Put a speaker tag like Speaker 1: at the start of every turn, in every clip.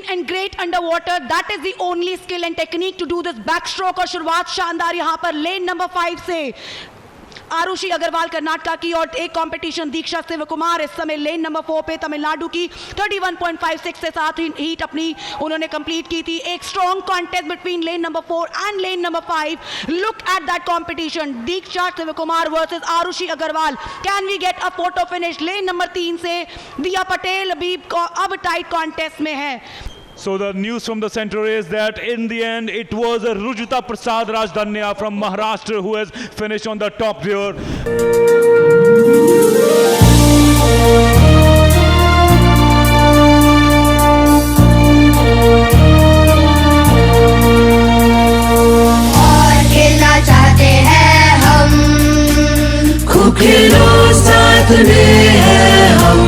Speaker 1: and great underwater. That is the only skill and technique to do this backstroke. और शुरुआत शानदार यहाँ पर लेन नंबर 5 से आरुषि अग्रवाल कर्नाटका की, और एक कंपटीशन दीक्षा शिवकुमार इस समय लेन नंबर 4 पे तमिलनाडु की 31.56 से साथ ही हीट अपनी उन्होंने कंप्लीट की थी. एक strong contest between lane number 4 and lane number 5. Look at that competition, Diksha Shivakumar versus Arushi Agrawal. Can we get a photo finish? Lane number 3 से दिया पटेल भी अब टाइट कॉन्टेस्ट में है.
Speaker 2: So the news from the center is that in the end it was Rujita Prasad Rajdhanya from Maharashtra who has finished on the top there.
Speaker 3: और खेलना चाहते हैं हम, खूब खेलो साथ में है हम.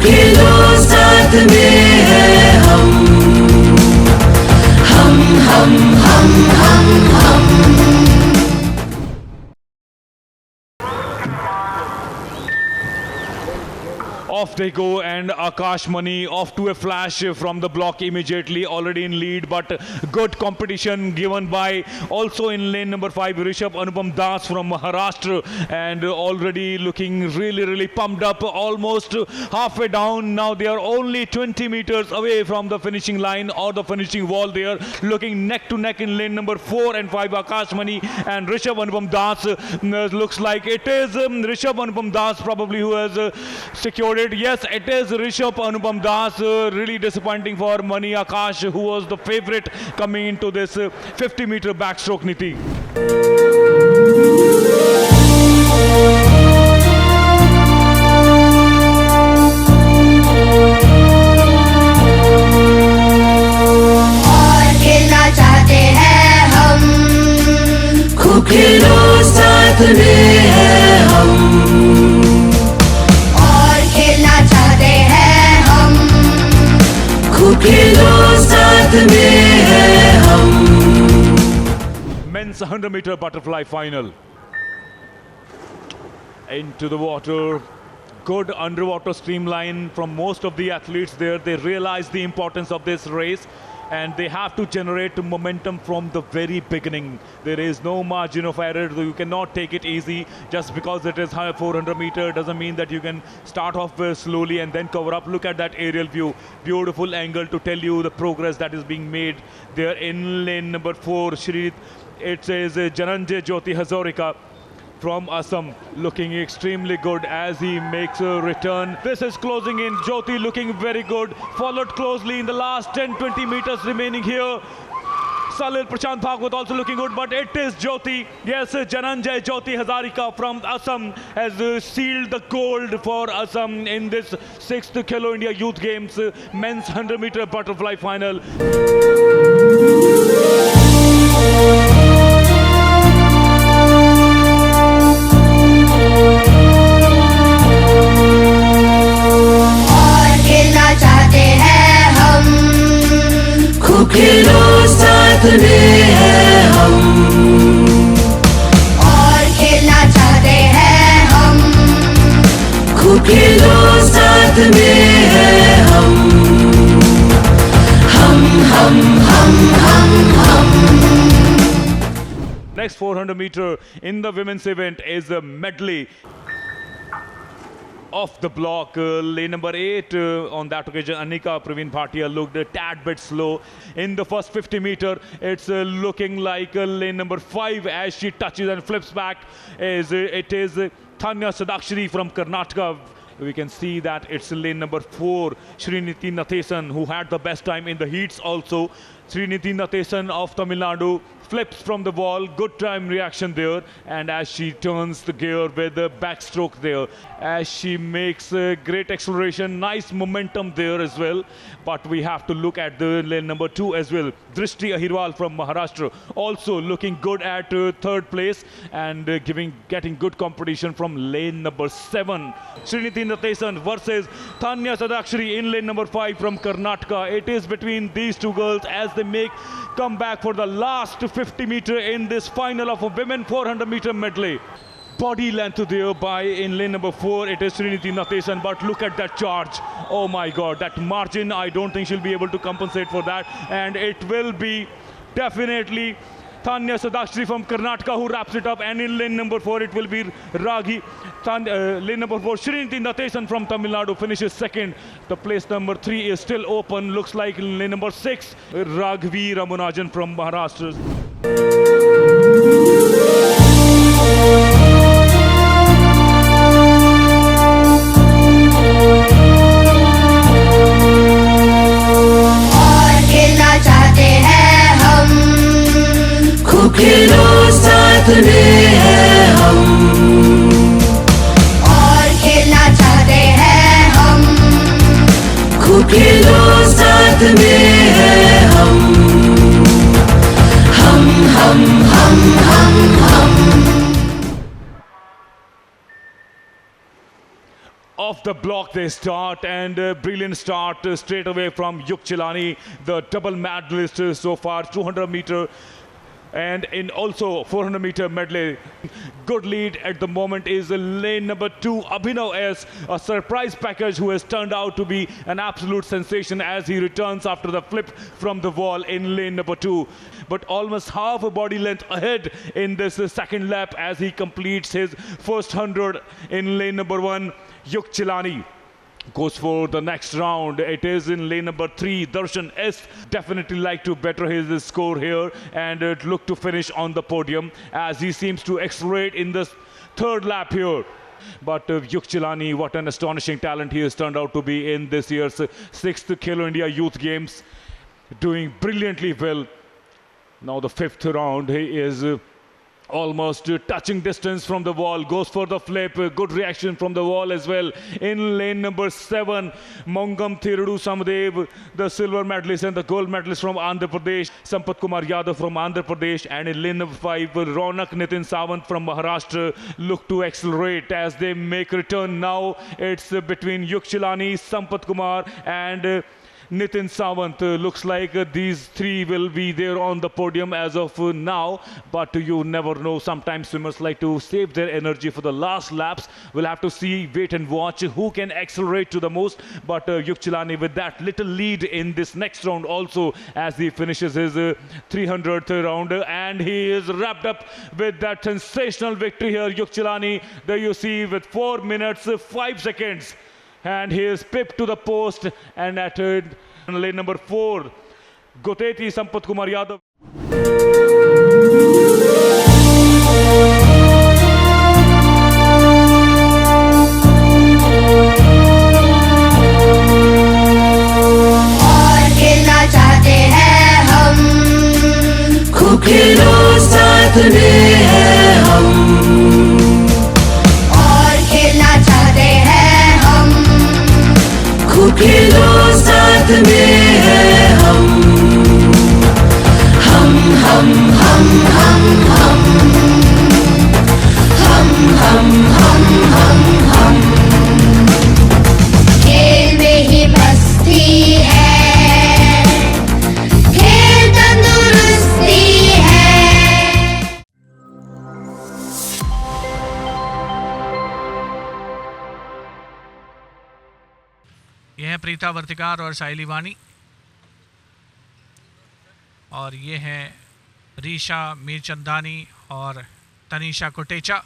Speaker 3: खेलो साथ में है हम, हम हम हम हम हम.
Speaker 2: Off they go, and Akash Mani off to a flash from the block immediately, already in lead, but good competition given by also in lane number 5 Rishabh Anupam Das from Maharashtra, and already looking really pumped up, almost halfway down. Now they are only 20 meters away from the finishing line or the finishing wall. They are looking neck to neck in lane number 4 and 5. Akash Mani and Rishabh Anupam Das. Looks like it is Rishabh Anupam Das probably who has secured it. Yes, it is Rishabh Anupam Das. Really disappointing for Mani Akash, who was the favorite coming into this 50-meter backstroke, Niti.
Speaker 3: और खेलना चाहते हैं हम, खूब खेलो साथ में है हम. खेलो साथ में है हम.
Speaker 2: Men's 100-meter butterfly final. Into the water. Good underwater streamline from most of the athletes there. They realize the importance of this race, and they have to generate momentum from the very beginning. There is no margin of error. You cannot take it easy. Just because it is 400 meter doesn't mean that you can start off slowly and then cover up. Look at that aerial view. Beautiful angle to tell you the progress that is being made there in lane number 4. Shri, it says Jananjay Jyoti Hazarika from Assam, looking extremely good as he makes a return. This is closing in. Jyoti looking very good, followed closely in the last 10-20 meters remaining here. Salil Prashant Bhagwat also looking good, but it is Jyoti. Yes, Jananjay Jyoti Hazarika from Assam has sealed the gold for Assam in this 6th Khelo India Youth Games men's 100-meter butterfly final.
Speaker 3: खेलो साथ में है हम, और खेलना चाहते हैं हम. खूब खेलो साथ में है हम, हम हम हम हम हम.
Speaker 2: Next 400 meter in the women's event is a medley. Off the block, lane number 8 on that occasion, Anika Praveen Bhatia looked a tad bit slow in the first 50 meter. It's looking like lane number 5 as she touches and flips back. It is Tanya Sadakshri from Karnataka. We can see that it's lane number 4, Sriniti Nathesan, who had the best time in the heats also. Sriniti Nathesan of Tamil Nadu flips from the wall, good time reaction there, and as she turns the gear with the backstroke there, as she makes a great acceleration, nice momentum there as well. But we have to look at the lane number 2 as well. Drishti Ahirwal from Maharashtra also looking good at 3rd place, and getting good competition from lane number 7. Sriniti Nathesan versus Tanya Sadakshri in lane number 5 from Karnataka. It is between these two girls as they make comeback for the last 50 meter in this final of a women 400 meter medley. body length there by in lane number 4. It is Srinidhi Natesan, but look at that charge. Oh my God, that margin, I don't think she'll be able to compensate for that. And it will be definitely Tanya Sadashri from Karnataka who wraps it up. And in lane number 4, it will be Raghi. Lane number 4, Srinidhi Natesan from Tamil Nadu finishes second. The place number 3 is still open. Looks like lane number 6, Raghvi Ramunajan from Maharashtra.
Speaker 3: खेलो साथ में है हम और खेलना चाहते हैं हम खूब खेलो साथ में है हम
Speaker 2: Off the block they start, and a brilliant start straight away from Yuk Chilani, the double medalist so far, 200 meter and in also 400 meter medley. Good lead at the moment is lane number 2, Abhinav S, a surprise package who has turned out to be an absolute sensation as he returns after the flip from the wall in lane number 2. But almost half a body length ahead in this second lap as he completes his first 100 in lane number 1. Yuk Chilani goes for the next round. It is in lane number 3. Darshan S definitely like to better his score here and look to finish on the podium as he seems to accelerate in the third lap here. But Yuk Chilani, what an astonishing talent he has turned out to be in this year's 6th Khelo India Youth Games, doing brilliantly well. Now the 5th round, he is almost touching distance from the wall, goes for the flip, good reaction from the wall as well. In lane number 7, Mongam Thirudu Samadev, the silver medalist and the gold medalist from Andhra Pradesh, Sampat Kumar Yadav from Andhra Pradesh, and in lane number 5, Ronak Nitin Sawant from Maharashtra look to accelerate as they make return now. It's between Yuk Chilani, Sampat Kumar and Nitin Sawant. Looks like these three will be there on the podium as of now, but you never know. Sometimes swimmers like to save their energy for the last laps. We'll have to see, wait and watch who can accelerate to the most. But Yuk Chilani with that little lead in this next round also as he finishes his 300th round, and he is wrapped up with that sensational victory here. Yuk Chilani, there you see, with 4 minutes 5 seconds. And he is pipped to the post, and at lane number 4, Goteti Sampat Kumar Yadav.
Speaker 3: और खेलना चाहते हैं हम खूब खेलो साथ में है हम और खेलना चाहते हैं हम खूब खेलो साथ में है हम खेल में ही मस्ती है, खेल तंदुरुस्ती है।
Speaker 4: ये हैं प्रीता वर्तिकार और साइली वानी, और ये हैं रीशा मीरचंदानी और तनीषा कोटेचा।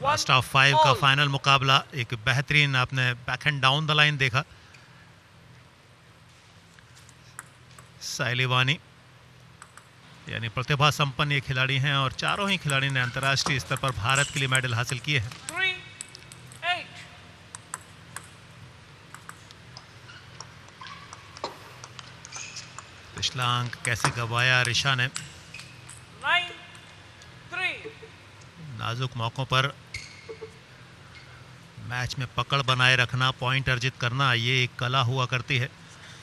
Speaker 5: लास्ट ऑफ 5 का फाइनल मुकाबला, एक बेहतरीन आपने बैकहैंड डाउन द लाइन देखा। साइली वानी यानी प्रतिभा संपन्न ये खिलाड़ी हैं और चारों ही खिलाड़ी ने अंतर्राष्ट्रीय स्तर पर भारत के लिए मेडल हासिल किए हैं। पिछला अंक कैसे गवाया ऋषा ने। नाजुक मौकों पर मैच में पकड़ बनाए रखना, पॉइंट अर्जित करना, ये एक कला हुआ करती है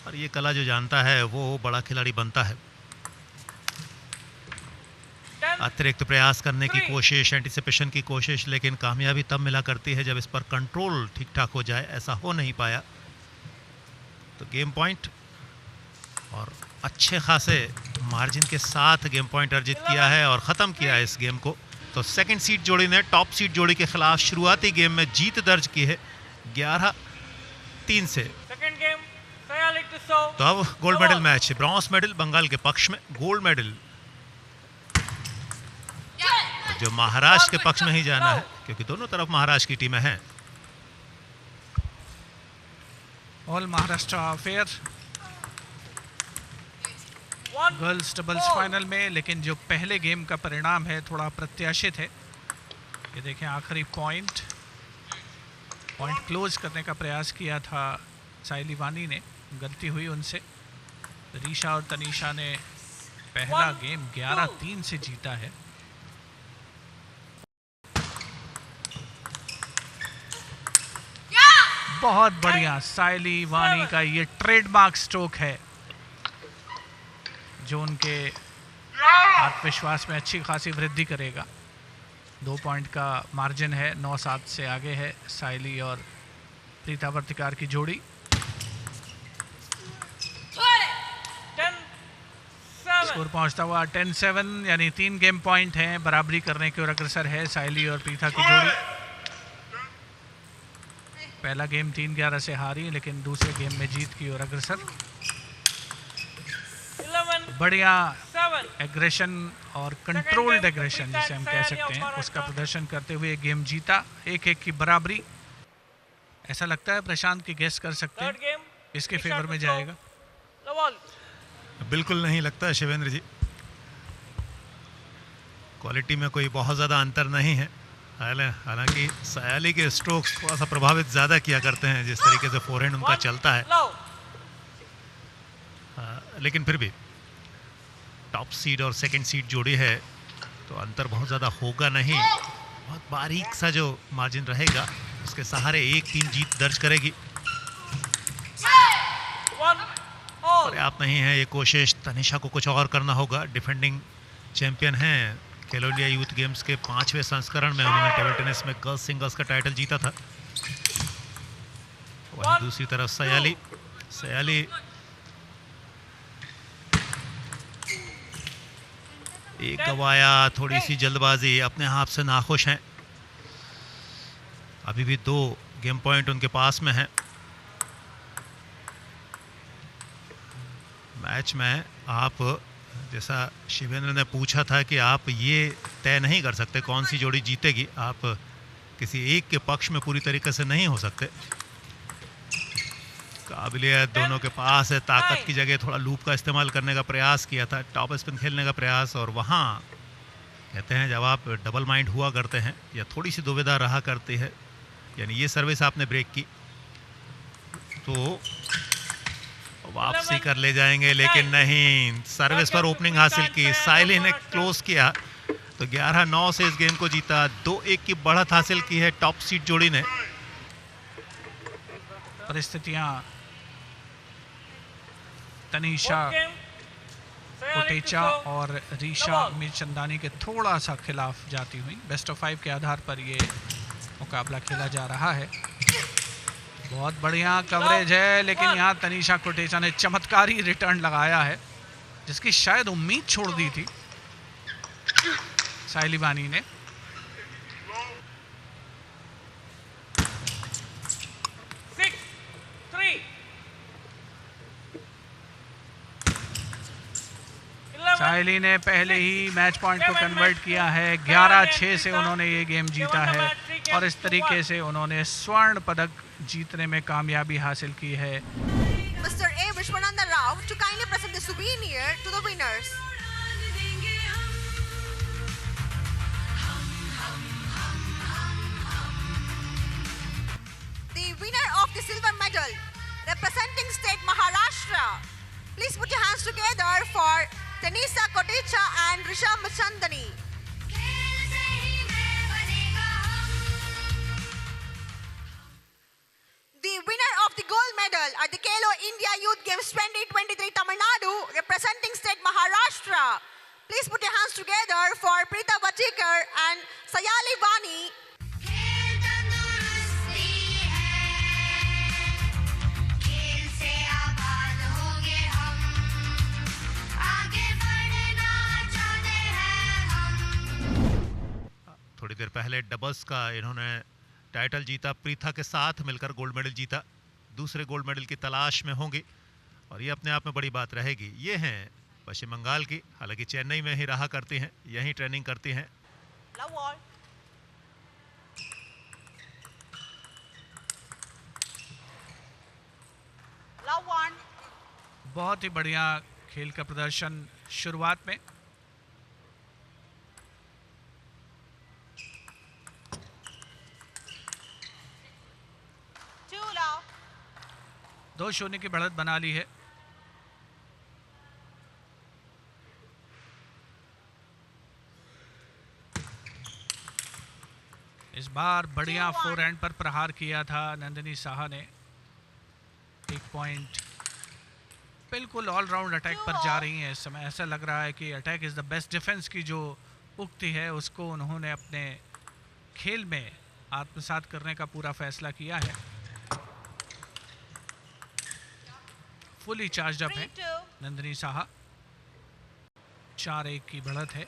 Speaker 5: और ये कला जो जानता है वो बड़ा खिलाड़ी बनता है। अतिरिक्त प्रयास करने की कोशिश, एंटिसिपेशन की कोशिश, लेकिन कामयाबी तब मिला करती है जब इस पर कंट्रोल ठीक ठाक हो जाए। ऐसा हो नहीं पाया तो गेम पॉइंट और अच्छे खासे मार्जिन के साथ गेम पॉइंट अर्जित किया है और ख़त्म किया है इस गेम को। तो सेकंड सीड जोड़ी ने टॉप सीड जोड़ी के खिलाफ शुरुआती गेम में जीत दर्ज की है 11-3 से। तो अब gold medal match, bronze medal Bengal के पक्ष में, गोल्ड मेडल जो महाराष्ट्र के पक्ष में ही जाना है क्योंकि दोनों तरफ महाराष्ट्र की टीमें हैं।
Speaker 4: All Maharashtra affair girls doubles final में, लेकिन जो पहले गेम का परिणाम है थोड़ा प्रत्याशित है। ये देखें आखिरी पॉइंट क्लोज करने का प्रयास किया था साइली वानी ने, गलती हुई उनसे। रीशा और तनीषा ने पहला गेम 11-3 से जीता है। बहुत बढ़िया साइली वानी का ये ट्रेडमार्क स्ट्रोक है जो उनके आत्मविश्वास में अच्छी खासी वृद्धि करेगा। 2 पॉइंट का मार्जिन है, 9-7 से आगे है साइली और प्रीता वर्तिकार की जोड़ी। स्कोर पहुंचता हुआ 10-7, यानी 3 गेम पॉइंट हैं, बराबरी करने की ओर अग्रसर है साइली और प्रीता की जोड़ी। पहला गेम 3-11 से हारी, लेकिन दूसरे गेम में जीत की ओर अग्रसर। बढ़िया एग्रेशन और कंट्रोल्ड एग्रेशन जिसे हम कह सकते हैं उसका प्रदर्शन करते हुए गेम जीता। 1-1 की बराबरी। ऐसा लगता है प्रशांत की गेस कर सकते हैं इसके फेवर में जाएगा।
Speaker 5: बिल्कुल नहीं लगता है शिवेंद्र जी, क्वालिटी में कोई बहुत ज़्यादा अंतर नहीं है। हालांकि सयाली के स्ट्रोक्स थोड़ा सा प्रभावित ज़्यादा किया करते हैं जिस तरीके से फोरहैंड उनका चलता है, लेकिन फिर भी टॉप सीड और सेकंड सीड जोड़ी है तो अंतर बहुत ज़्यादा होगा नहीं। बहुत बारीक सा जो मार्जिन रहेगा उसके सहारे 1-3 जीत दर्ज करेगी। पर्याप्त नहीं है ये कोशिश, तनिषा को कुछ और करना होगा। डिफेंडिंग चैंपियन हैं, खेलो इंडिया यूथ गेम्स के 5वें संस्करण में उन्होंने टेबल टेनिस में गर्ल्स सिंगल्स का टाइटल जीता था। वहीं दूसरी तरफ सयाली एक गवाया, थोड़ी सी जल्दबाजी, अपने आप से नाखुश हैं। अभी भी 2 गेम पॉइंट उनके पास में हैं। मैच में आप, जैसा शिवेंद्र ने पूछा था कि आप ये तय नहीं कर सकते कौन सी जोड़ी जीतेगी, आप किसी एक के पक्ष में पूरी तरीके से नहीं हो सकते। काबिलियत दोनों के पास है, ताकत की जगह थोड़ा लूप का इस्तेमाल करने का प्रयास किया था, टॉप स्पिन खेलने का प्रयास, और वहाँ कहते हैं जब आप डबल माइंड हुआ करते हैं या थोड़ी सी दुविधा रहा करती है, यानी ये सर्विस आपने ब्रेक की तो वापसी कर ले जाएंगे, लेकिन नहीं, सर्विस पर ओपनिंग हासिल की, साइली ने क्लोज किया तो 11-9 से इस गेम को जीता। 2-1 की बढ़त हासिल की है टॉप सीड जोड़ी ने।
Speaker 4: परिस्थितियां तनीषा कोटेचा और रीशा मीरचंदानी के थोड़ा सा खिलाफ जाती हुई बेस्ट ऑफ 5 के आधार पर ये मुकाबला खेला जा रहा है। बहुत बढ़िया कवरेज है, लेकिन यहाँ तनीषा कोटेचा ने चमत्कारी रिटर्न लगाया है जिसकी शायद उम्मीद छोड़ दी थी साइली वानी ने। साइली ने पहले ही मैच पॉइंट को कन्वर्ट किया है, 11-6 से उन्होंने ये गेम जीता है और इस तरीके से उन्होंने स्वर्ण पदक जीतने में कामयाबी हासिल की है।
Speaker 6: Mr. A. Vishwananda Rao to kindly present the souvenir to the winners. The winner of the silver medal, representing state Maharashtra. Please put your hands together for Tanisha Kotecha and Risha Machandani. The winner of the gold medal at the Khelo India Youth Games 2023 Tamil Nadu, representing state Maharashtra. Please put your hands together for Preeta Vachikar and Sayali Vani.
Speaker 5: पहले doubles का इन्होंने title जीता, प्रीथा के साथ मिलकर gold medal जीता, दूसरे gold medal की तलाश में होंगी और ये अपने आप में बड़ी बात रहेगी। ये हैं पश्चिम बंगाल की, हालांकि चेन्नई में ही रहा करती हैं, यहीं ट्रेनिंग करती हैं।
Speaker 6: Love wall. Love one.
Speaker 4: बहुत ही बढ़िया खेल का प्रदर्शन शुरुआत में।
Speaker 6: Two love.
Speaker 4: 2-0 की बढ़त बना ली है। इस बार बढ़िया
Speaker 6: 2-1.
Speaker 4: फोरहैंड पर प्रहार किया था नंदिनी साहा ने। 1 पॉइंट। बिल्कुल ऑलराउंड अटैक पर जा रही हैं इस समय। ऐसा लग रहा है कि attack is the best defence की जो उक्ति है उसको उन्होंने अपने खेल में आत्मसात करने का पूरा फैसला किया है। फुली चार्ज अप है
Speaker 6: 3-2.
Speaker 4: नंदिनी साहा। 4-1 की बढ़त है।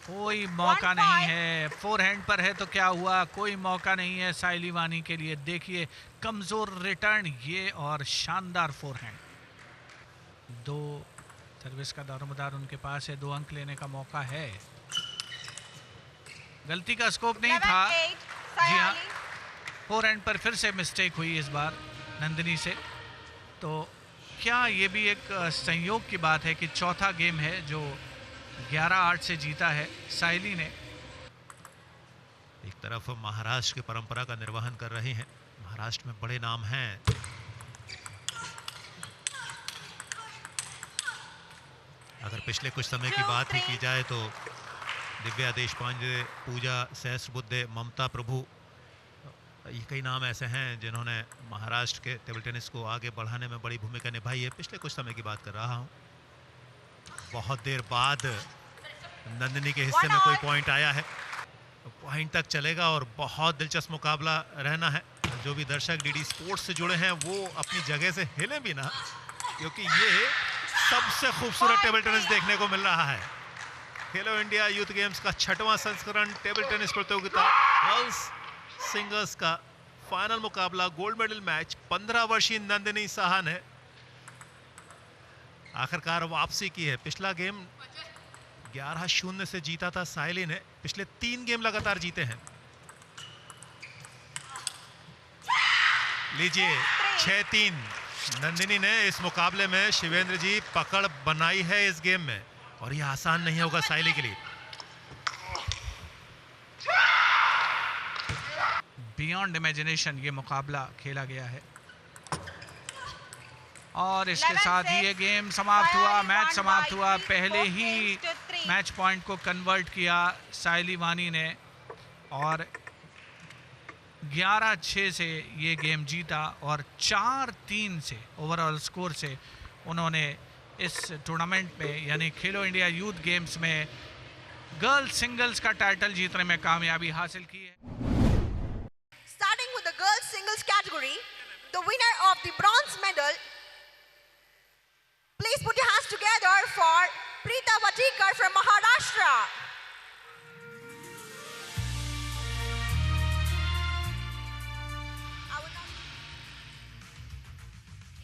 Speaker 4: कोई मौका
Speaker 6: 1-5.
Speaker 4: नहीं है, फोरहैंड पर है तो क्या हुआ, कोई मौका नहीं है साइली वानी के लिए। देखिए कमजोर रिटर्न ये और शानदार फोरहैंड। 2 सर्विस का दारोमदार उनके पास है, 2 अंक लेने का मौका है। गलती का स्कोप नहीं था।
Speaker 6: 11-8.
Speaker 4: जी हाँ,
Speaker 6: Sayali.
Speaker 4: फोरहैंड पर फिर से मिस्टेक हुई इस बार नंदिनी से। तो क्या ये भी एक संयोग की बात है कि चौथा गेम है जो 11-8 से जीता है साइली ने।
Speaker 5: एक तरफ महाराष्ट्र की परंपरा का निर्वहन कर रही हैं, महाराष्ट्र में बड़े नाम हैं। अगर पिछले कुछ समय की बात ही की जाए तो दिव्या देशपांडे, पूजा सहस्रबुद्धे, ममता प्रभु, ये कई नाम ऐसे हैं जिन्होंने महाराष्ट्र के टेबल टेनिस को आगे बढ़ाने में बड़ी भूमिका निभाई है। पिछले कुछ समय की बात कर रहा हूँ। बहुत देर बाद नंदिनी के हिस्से में कोई पॉइंट आया है, पॉइंट तक चलेगा और बहुत दिलचस्प मुकाबला रहना है। जो भी दर्शक डीडी स्पोर्ट्स से जुड़े हैं वो अपनी जगह से हिले भी ना, क्योंकि ये सबसे खूबसूरत टेबल टेनिस देखने को मिल रहा है। खेलो इंडिया यूथ गेम्स का 6वां संस्करण टेबल टेनिस प्रतियोगिता गर्ल्स सिंगल्स का फाइनल मुकाबला, गोल्ड मेडल मैच। 15 वर्षीय नंदिनी साहा ने आखिरकार वापसी की है। पिछला गेम 11-0 से जीता था साइली ने, पिछले 3 गेम लगातार जीते हैं। लीजिए 6-3 नंदिनी ने इस मुकाबले में शिवेंद्र जी पकड़ बनाई है इस गेम में, और ये आसान नहीं होगा साइली के लिए।
Speaker 4: बियॉन्ड इमेजिनेशन ये मुकाबला खेला गया है और इसके
Speaker 6: 11-6
Speaker 4: साथ ही ये गेम समाप्त हुआ,
Speaker 6: Sayali
Speaker 4: मैच
Speaker 6: won
Speaker 4: समाप्त
Speaker 6: by
Speaker 4: हुआ।
Speaker 6: 3
Speaker 4: पहले
Speaker 6: games
Speaker 4: he
Speaker 6: to 3.
Speaker 4: Match point को कन्वर्ट किया साइली वानी ने और 11-6 से ये गेम जीता और 4-3 से ओवरऑल स्कोर से उन्होंने इस टूर्नामेंट में यानी खेलो इंडिया यूथ गेम्स में गर्ल्स सिंगल्स का टाइटल जीतने में कामयाबी हासिल की है।
Speaker 6: Starting with the girls singles category, the winner of the bronze medal, please put your hands together for Preeta Vatikar from Maharashtra.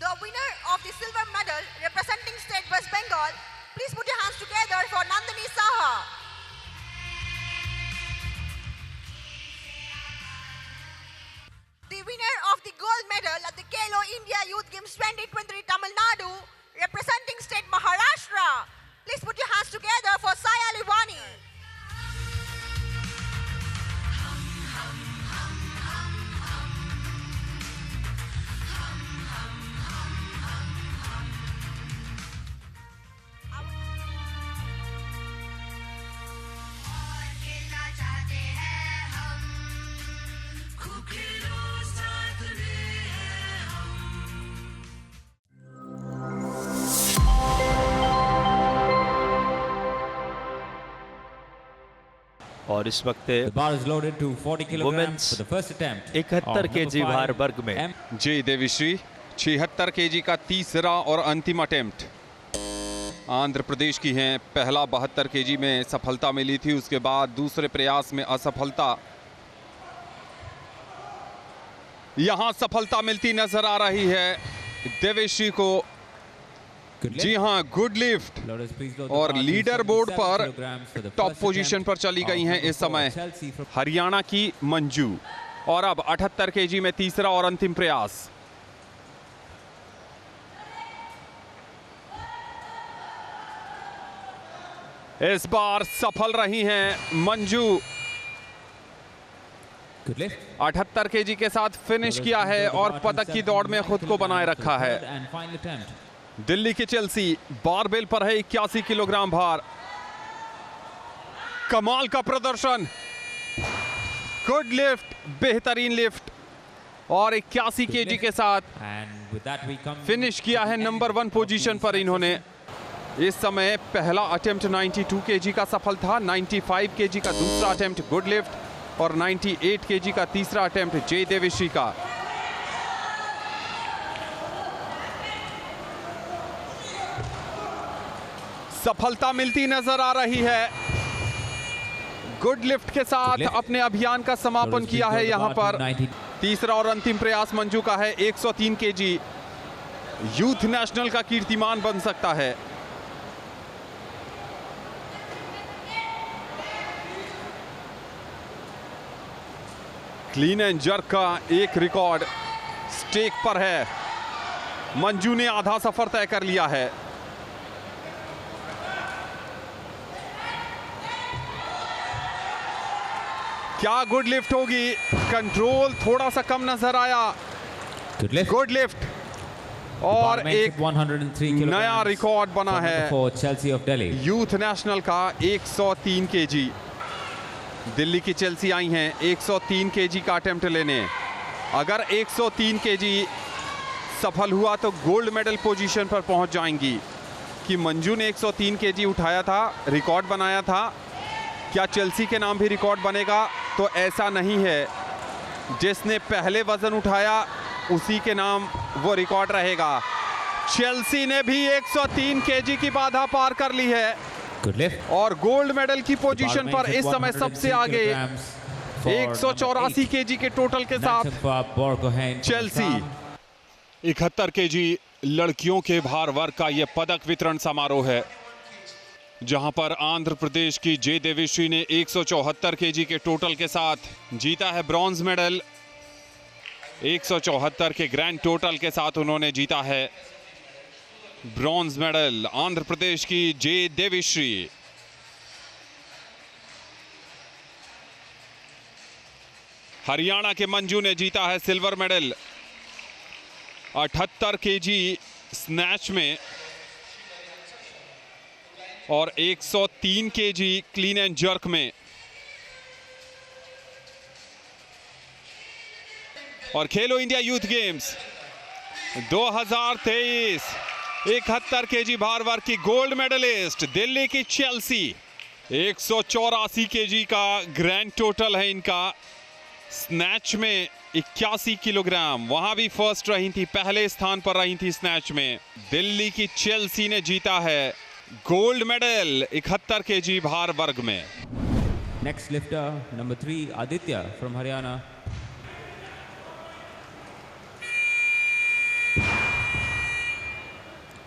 Speaker 6: The winner of the silver medal representing state West Bengal, please put your hands together for Nandini Saha. The winner of the gold medal at the Kelo India Youth Games 2023 Tamil Nadu, representing state Maharashtra. Please put your hands together for Sayali Wani.
Speaker 7: और इस वक्त
Speaker 8: The bar is loaded to 40 kilograms
Speaker 7: Women's
Speaker 8: for the first attempt.
Speaker 7: 71 KG भार वर्ग में
Speaker 9: जी Devi Sri 76 KG का तीसरा और अंतिम अटेम्प्ट। आंध्र प्रदेश की हैं। पहला 72 केजी में सफलता मिली थी, उसके बाद दूसरे प्रयास में असफलता। यहां सफलता मिलती नजर आ रही है देवेश्री को। जी हां, गुड लिफ्ट और लीडर बोर्ड पर टॉप पोजीशन पर चली गई हैं इस समय हरियाणा की मंजू। और अब 78 केजी में तीसरा और अंतिम प्रयास। इस बार सफल रही हैं मंजू। 78 केजी के साथ फिनिश किया है और पदक की दौड़ में खुद को बनाए रखा है। दिल्ली की चेल्सी बारबेल पर है 81 किलोग्राम भार। कमाल का प्रदर्शन, गुड लिफ्ट, बेहतरीन लिफ्ट और 81 केजी के साथ फिनिश किया है नंबर 1 पोजीशन पर इन्होंने। इस समय पहला अटेम्प्ट 92 केजी का सफल था, 95 केजी का दूसरा अटेम्प्ट गुड लिफ्ट और 98 केजी का तीसरा अटेम्प्ट जे देवेश्री का। सफलता मिलती नजर आ रही है। गुड लिफ्ट के साथ अपने अभियान का समापन किया है यहां पर। तीसरा और अंतिम प्रयास मंजू का है 103 केजी। यूथ नेशनल का कीर्तिमान बन सकता है। क्लीन एंड जर्क का एक रिकॉर्ड स्टेक पर है। मंजू ने आधा सफर तय कर लिया है। क्या गुड लिफ्ट होगी? कंट्रोल थोड़ा सा कम नजर आया। गुड लिफ्ट और एक नया रिकॉर्ड बना है यूथ नेशनल का 103 केजी। दिल्ली की चेल्सी आई हैं 103 केजी का अटेम्प्ट लेने। अगर 103 केजी सफल हुआ तो गोल्ड मेडल पोजीशन पर पहुंच जाएंगी। कि मंजू ने 103 केजी उठाया था, रिकॉर्ड बनाया था, क्या चेल्सी के नाम भी रिकॉर्ड बनेगा? तो ऐसा नहीं है। जिसने पहले वजन उठाया उसी के नाम वो रिकॉर्ड रहेगा। चेल्सी ने भी 103 केजी की बाधा पार कर ली है और गोल्ड मेडल की पोजीशन पर इस समय सबसे आगे 184 केजी के टोटल के साथ चेल्सी। 71 केजी लड़कियों के भार वर्ग का यह पदक वितरण समारोह है, जहां पर आंध्र प्रदेश की जे देवेश्री ने 174 केजी के टोटल के साथ जीता है ब्रॉन्ज मेडल। 174 के ग्रैंड टोटल के साथ उन्होंने जीता है ब्रॉन्ज मेडल। आंध्र प्रदेश की जे देवेश्री। हरियाणा के मंजू ने जीता है सिल्वर मेडल 78 केजी स्नैच में और 103 केजी क्लीन एंड जर्क में। और खेलो इंडिया यूथ गेम्स 2023 71 केजी भार वर्ग की गोल्ड मेडलिस्ट दिल्ली की चेल्सी। 184 केजी का ग्रैंड टोटल है इनका। स्नैच में 81 किलोग्राम, वहां भी फर्स्ट रही थी, पहले स्थान पर रही थी स्नैच में। दिल्ली की चेल्सी ने जीता है गोल्ड मेडल 71 केजी भार वर्ग में।
Speaker 8: Next lifter, number 3, Aditya from Haryana.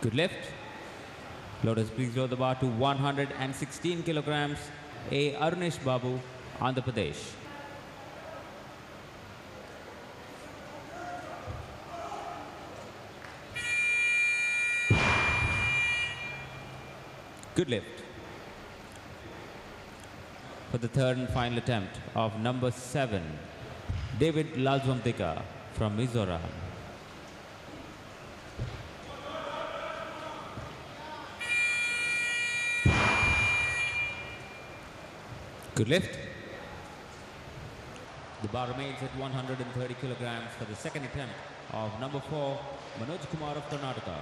Speaker 8: Good lift. Lotus, please lower the bar to 116 kilograms. A. Arunish Babu, Andhra Pradesh. Good lift. For the third and final attempt of number 7, David Lalzwamtika from Mizoram. Good lift. The bar remains at 130 kilograms for the second attempt of number 4, Manoj Kumar of Karnataka.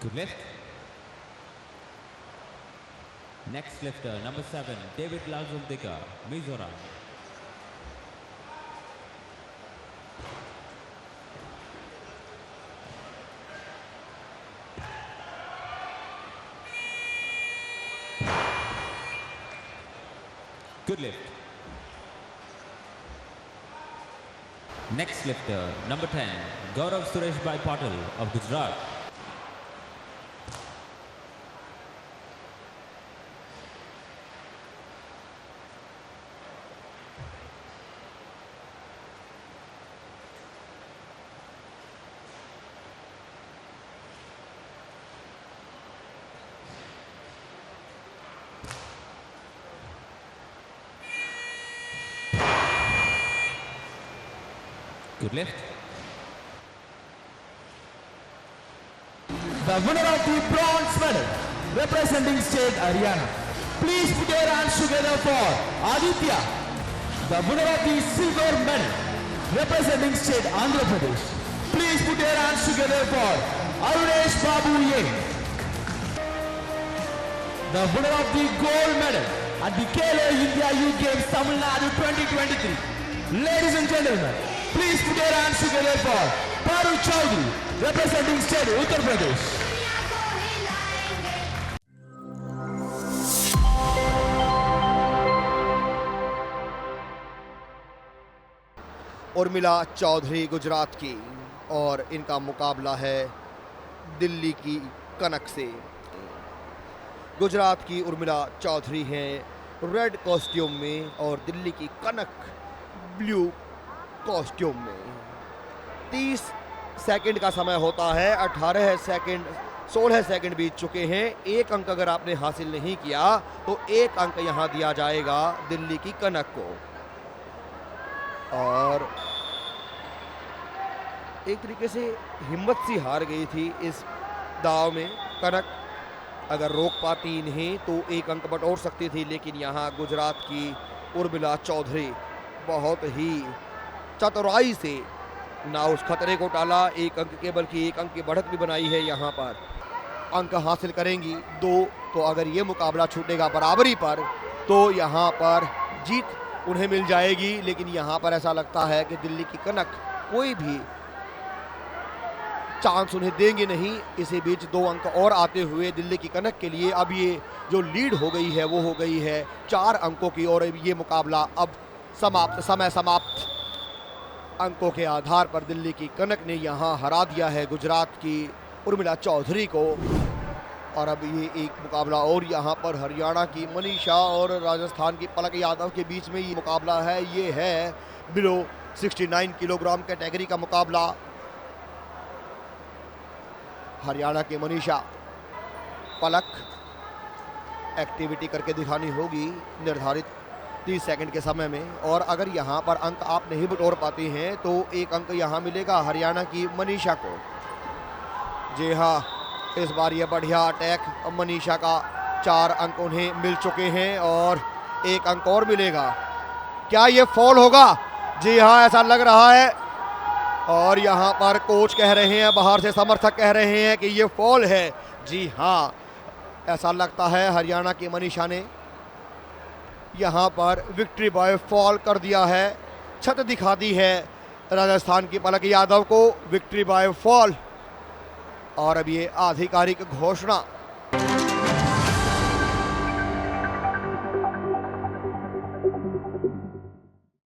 Speaker 8: Good lift. Next lifter, number 7, David Lalzundika, Mizoram. Good lift. Next lifter, number 10, Gaurav Sureshbhai Patil of Gujarat. Good lift.
Speaker 10: The winner of the bronze medal, representing state Haryana. Please put your hands together for Aditya. The winner of the silver medal, representing state Andhra Pradesh. Please put your hands together for Arunesh Babu Ye. The winner of the gold medal at the Kelo India Youth Games Tamil Nadu 2023. Ladies and gentlemen, please put your hands together for Paru Chaudhary, representing state Uttar Pradesh.
Speaker 11: Urmila Chaudhary Gujarat की और इनका मुकाबला है दिल्ली की कनक से। गुजरात की उर्मिला चौधरी हैं red costume में और दिल्ली की कनक ब्लू कॉस्ट्यूम में। 30 सेकंड का समय होता है, 16 सेकंड बीत चुके हैं। एक अंक अगर आपने हासिल नहीं किया तो एक अंक यहां दिया जाएगा दिल्ली की कनक को। और एक तरीके से हिम्मत सी हार गई थी इस दाव में कनक। अगर रोक पाती इन्हें तो एक अंक बटोर सकती थी, लेकिन यहाँ गुजरात की उर्मिला चौधरी बहुत ही चतुराई से ना उस खतरे को टाला, एक अंक के बल्कि एक अंक की बढ़त भी बनाई है। यहाँ पर अंक हासिल करेंगी 2, तो अगर ये मुकाबला छूटेगा बराबरी पर तो यहाँ पर जीत उन्हें मिल जाएगी। लेकिन यहाँ पर ऐसा लगता है कि दिल्ली की कनक कोई भी चांस उन्हें देंगे नहीं। इसी बीच 2 अंक और आते हुए दिल्ली की कनक के लिए अब ये जो लीड हो गई है वो हो गई है 4 अंकों की। और ये मुकाबला अब समय समाप्त। अंकों के आधार पर दिल्ली की कनक ने यहाँ हरा दिया है गुजरात की उर्मिला चौधरी को। और अब ये एक मुकाबला और यहाँ पर हरियाणा की मनीषा और राजस्थान की पलक यादव के बीच में ये मुकाबला है। ये है बिलो 69 किलोग्राम कैटेगरी का मुकाबला। हरियाणा की मनीषा पलक एक्टिविटी करके दिखानी होगी निर्धारित 30 सेकंड के समय में। और अगर यहाँ पर अंक आप नहीं बटोर पाते हैं तो एक अंक यहाँ मिलेगा हरियाणा की मनीषा को। जी हाँ, इस बार ये बढ़िया अटैक मनीषा का 4 अंक उन्हें मिल चुके हैं और एक अंक और मिलेगा। क्या ये फॉल होगा? जी हाँ, ऐसा लग रहा है। और यहाँ पर कोच कह रहे हैं, बाहर से समर्थक कह रहे हैं कि ये फॉल है। जी हाँ, ऐसा लगता है हरियाणा की मनीषा ने यहाँ पर विक्ट्री बॉय फॉल कर दिया है। छत दिखा दी है राजस्थान की पलक यादव को, विक्ट्री बॉय फॉल। और अब ये आधिकारिक घोषणा